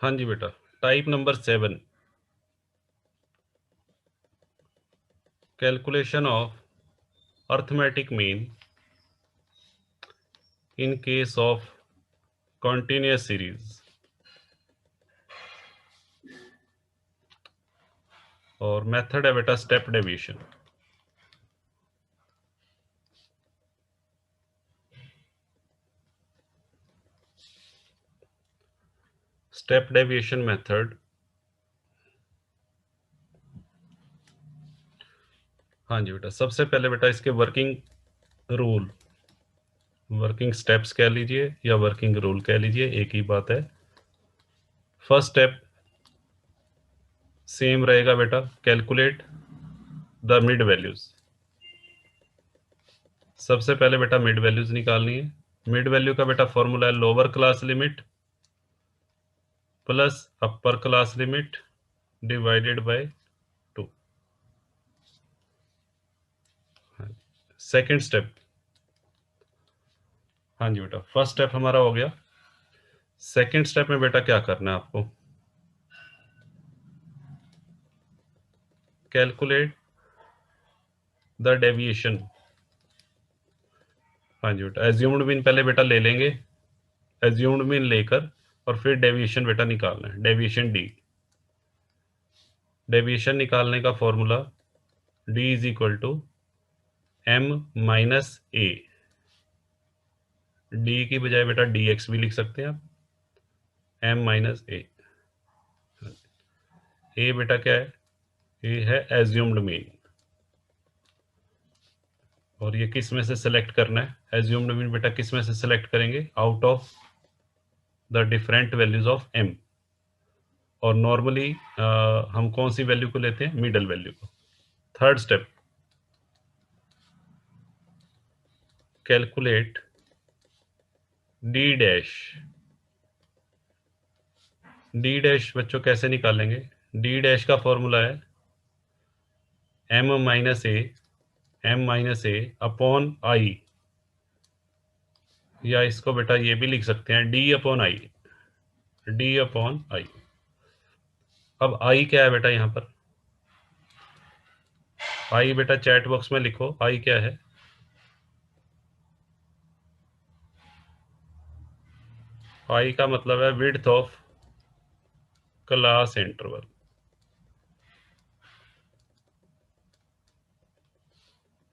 हाँ जी बेटा, type number 7, calculation of arithmetic mean in case of continuous series. और मेथड है बेटा step deviation. Step deviation method. हाँ जी बेटा, सबसे पहले बेटा इसके वर्किंग रूल, वर्किंग स्टेप्स कह लीजिए या वर्किंग रूल कह लीजिए, एक ही बात है। फर्स्ट स्टेप सेम रहेगा बेटा, कैलकुलेट द मिड वैल्यूज। सबसे पहले बेटा मिड वैल्यूज निकालनी है। मिड वैल्यू का बेटा फॉर्मूला है lower class limit plus upper class limit divided by 2। Second step, हाँ जी बेटा, फर्स्ट स्टेप हमारा हो गया। सेकेंड स्टेप में बेटा क्या करना है आपको, कैलकुलेट द डेविएशन। हाँ जी बेटा, एज्यूम्ड मीन पहले बेटा ले लेंगे, एज्यूम्ड मीन लेकर और फिर डेविएशन बेटा निकालना है, डेविएशन डी। डेविएशन निकालने का formula D is equal to M minus A. D की बजाय बेटा डी एक्स भी लिख सकते हैं आप, एम माइनस ए। ए बेटा क्या है, ये है एज्यूम्ड मीन। और ये किस में से सिलेक्ट करना है, एज्यूम्ड मीन बेटा किस में से सिलेक्ट करेंगे, out of the different values of M. और नॉर्मली हम कौन सी वैल्यू को लेते हैं, मिडल वैल्यू को। Third step, calculate D dash. D dash बच्चों कैसे निकालेंगे, डी डैश का फॉर्मूला है M minus A, M minus A upon I, या इसको बेटा ये भी लिख सकते हैं D upon I, D upon I. अब आई क्या है बेटा, यहां पर आई बेटा चैट बॉक्स में लिखो आई क्या है। आई का मतलब है विड्थ ऑफ क्लास इंटरवल।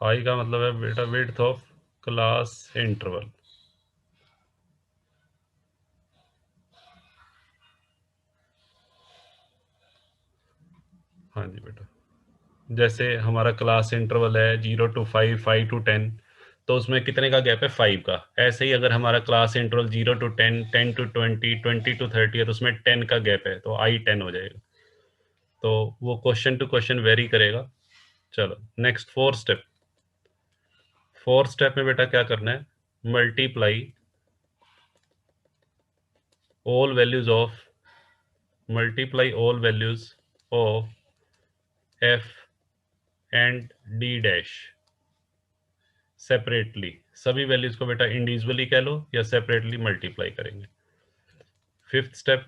आई का मतलब है बेटा विड्थ ऑफ क्लास इंटरवल। हाँ जी बेटा, जैसे हमारा क्लास इंटरवल है 0 to 5, 5 to 10, तो उसमें कितने का गैप है, 5 का। ऐसे ही अगर हमारा class interval 0 to 10, 10 to 20, 20 to 30 है, तो उसमें 10 का गैप है, तो आई 10 हो जाएगा। तो वो क्वेश्चन टू क्वेश्चन वेरी करेगा। चलो next fourth step. Fourth step में बेटा क्या करना है, multiply all values of, multiply all values of f and d dash separately. सभी वैल्यूज को बेटा इंडिविजुअली कह लो या सेपरेटली मल्टीप्लाई करेंगे। Fifth step,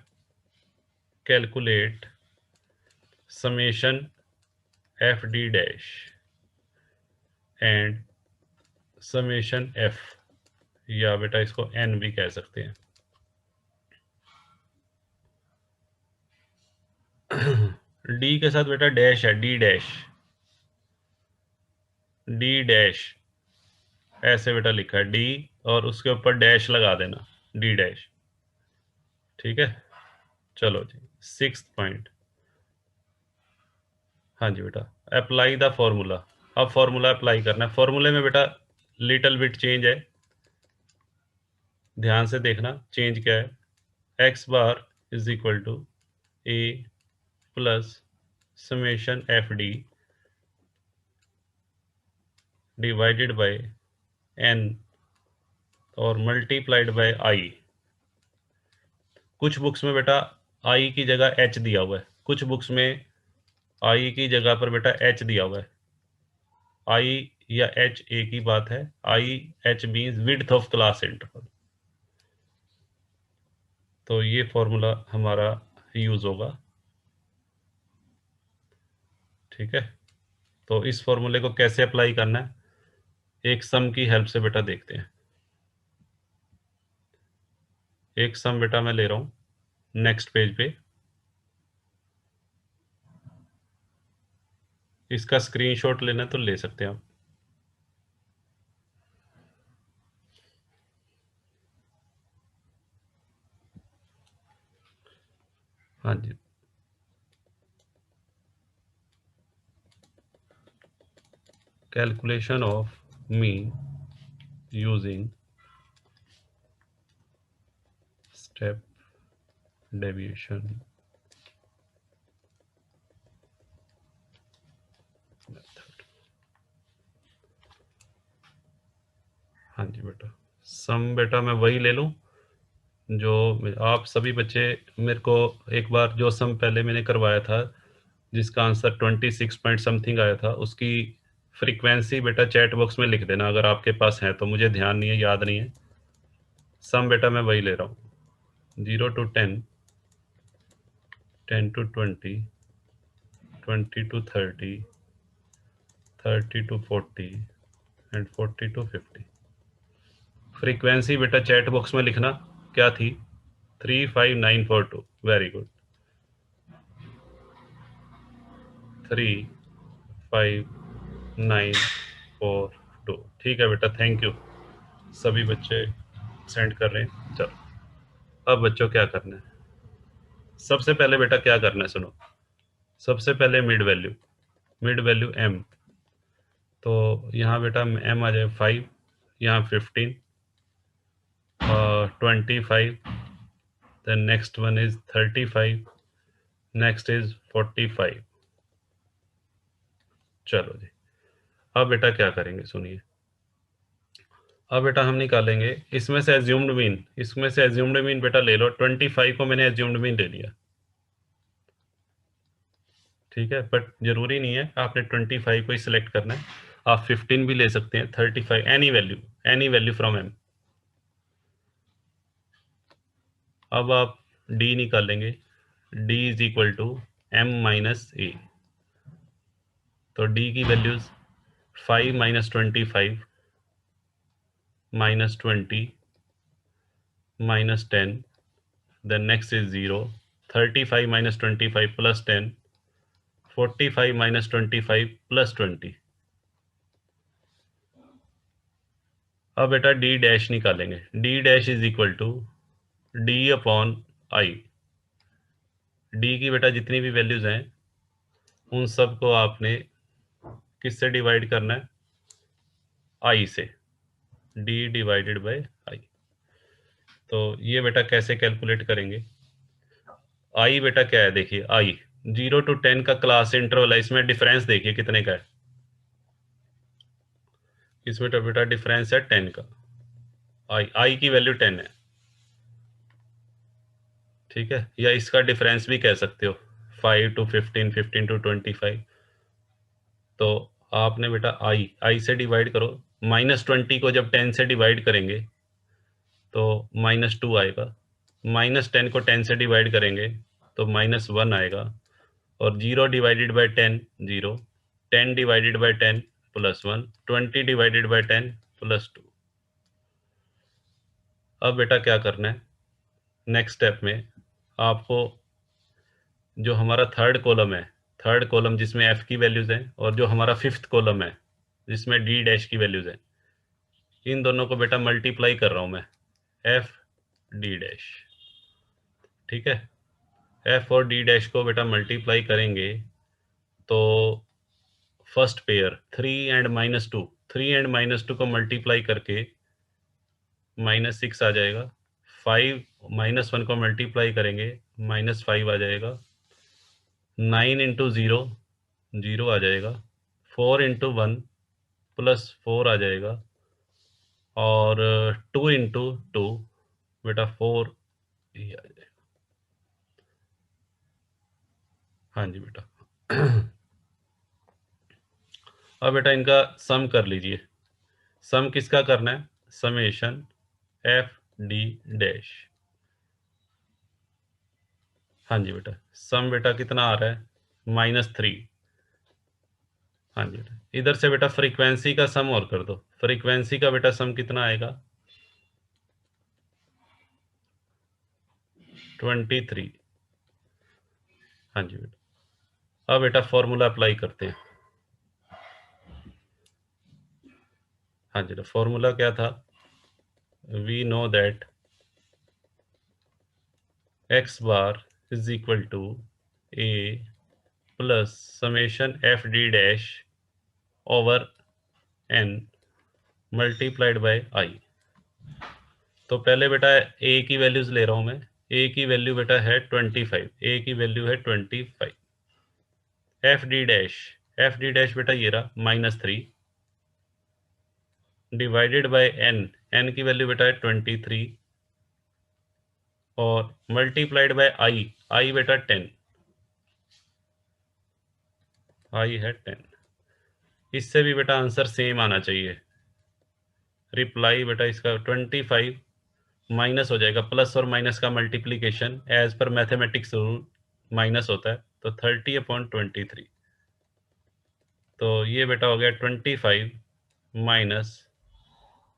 calculate summation F D dash and summation F, या बेटा इसको एन भी कह सकते हैं। डी के साथ बेटा डैश है, डी डैश, डी डैश ऐसे बेटा लिखा है डी, और उसके ऊपर डैश लगा देना, डी डैश। ठीक है, चलो जी सिक्स्थ पॉइंट। हाँ जी बेटा, अप्लाई द फॉर्मूला। अब फॉर्मूला अप्लाई करना है। फॉर्मूले में बेटा लिटिल बिट चेंज है, ध्यान से देखना चेंज क्या है। X bar is equal to A plus summation F D divided by N और मल्टीप्लाइड बाय आई। कुछ बुक्स में बेटा आई की जगह एच दिया हुआ है, कुछ बुक्स में आई की जगह पर बेटा एच दिया हुआ है। आई या एच एक ही बात है, I H means width of class interval. तो ये फॉर्मूला हमारा यूज होगा। ठीक है, तो इस फॉर्मूले को कैसे अप्लाई करना है, एक सम की हेल्प से बेटा देखते हैं। एक सम बेटा मैं ले रहा हूं नेक्स्ट पेज पे, इसका स्क्रीनशॉट लेना है तो ले सकते हैं आप। हाँ जी, calculation of mean using step deviation method. हाँ जी बेटा, सम बेटा मैं वही ले लूं जो आप सभी बच्चे मेरे को एक बार जो सम पहले मैंने करवाया था जिसका आंसर 26 पॉइंट समथिंग आया था, उसकी फ्रीक्वेंसी बेटा चैट बॉक्स में लिख देना अगर आपके पास है तो, मुझे ध्यान नहीं है, याद नहीं है। सम बेटा मैं वही ले रहा हूँ 0 to 10, 10 to 20, 20 to 30, 30 to 40 and 40 to 50। Frequency बेटा चैट बॉक्स में लिखना क्या थी, 35942। Very good, 35942। ठीक है बेटा, थैंक यू। सभी बच्चे सेंड कर रहे हैं। चलो अब बच्चों क्या करना है, सबसे पहले बेटा क्या करना है सुनो। सबसे पहले mid value, mid value M, तो यहाँ बेटा एम आ जाए 5, यहाँ 15, 25, then next one is 35, next is 45। चलो जी, अब बेटा क्या करेंगे सुनिए। अब बेटा हम निकालेंगे इसमें से एज्यूम्ड मीन, इसमें से एज्यूम्ड मीन बेटा ले लो, 25 को मैंने एज्यूम्ड मीन ले लिया। ठीक है, बट जरूरी नहीं है आपने 25 को ही सिलेक्ट करना है, आप 15 भी ले सकते हैं, 35, एनी वैल्यू फ्रॉम एम। अब आप डी निकालेंगे, D is equal to M minus A, तो डी की values 5 minus 25 minus 20 minus 10, then next is 0, 35 minus 25 plus 10, 45 minus 25 plus 20। अब बेटा डी डैश निकालेंगे, D dash is equal to D upon I. D की बेटा जितनी भी वैल्यूज हैं उन सब को आपने किससे डिवाइड करना है, आई से, डी डिवाइडेड बाय आई। तो ये बेटा कैसे कैलकुलेट करेंगे, आई बेटा क्या है देखिए, आई 0 to 10 का क्लास इंटरवल है, इसमें डिफरेंस देखिए कितने का है, इसमें तो बेटा डिफरेंस है 10 का, आई की वैल्यू 10 है। ठीक है, या इसका डिफरेंस भी कह सकते हो 5 to 15, 15 to 25। तो आपने बेटा आई से डिवाइड करो, -20 को जब 10 से डिवाइड करेंगे तो -2 आएगा, -10 को 10 से डिवाइड करेंगे तो -1 आएगा, और 0 divided by 10 0, 10 divided by 10 +1, 20 divided by 10 +2। अब बेटा क्या करना है, नेक्स्ट स्टेप में आपको जो हमारा थर्ड कॉलम है, थर्ड कॉलम जिसमें एफ की वैल्यूज हैं, और जो हमारा फिफ्थ कॉलम है जिसमें डी डैश की वैल्यूज हैं, इन दोनों को बेटा मल्टीप्लाई कर रहा हूं मैं, एफ डी डैश। ठीक है, एफ और डी डैश को बेटा मल्टीप्लाई करेंगे तो फर्स्ट पेयर 3 एंड -2, 3 एंड -2 को मल्टीप्लाई करके -6 आ जाएगा, 5 -1 को मल्टीप्लाई करेंगे -5 आ जाएगा, 9 इंटू 0 0 आ जाएगा, 4 इंटू 1 +4 आ जाएगा, और 2 इंटू 2 बेटा 4 ही आ जाएगा। हाँ जी बेटा। अब बेटा इनका सम कर लीजिए, सम किसका करना है, समेशन एफ डी डैश। हाँ जी बेटा, सम बेटा कितना आ रहा है, -3। हाँ जी बेटा, इधर से बेटा फ्रीक्वेंसी का सम और कर दो, फ्रीक्वेंसी का बेटा सम कितना आएगा, 23। हाँ जी बेटा, अब बेटा फॉर्मूला अप्लाई करते हैं। हाँ जी बेटा, फॉर्मूला क्या था, we know that x bar is equal to a plus summation F D dash over n multiplied by i। तो पहले बेटा a की वैल्यूज ले रहा हूं मैं, a की वैल्यू बेटा है 25, a की वैल्यू है 25, एफ डी डैश बेटा ये रहा -3 डिवाइडेड बाय n, n की वैल्यू बेटा है 23 और मल्टीप्लाइड बाय i बेटा 10, i है 10। इससे भी बेटा आंसर सेम आना चाहिए, रिप्लाई बेटा इसका 25 माइनस हो जाएगा, प्लस और माइनस का multiplication as per mathematics rule minus होता है, तो 30/23। तो ये बेटा हो गया 25 माइनस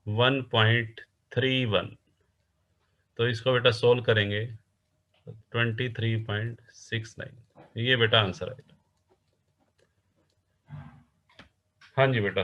1.31। तो इसको बेटा सोल्व करेंगे 23.69, ये बेटा आंसर है। हाँ जी बेटा,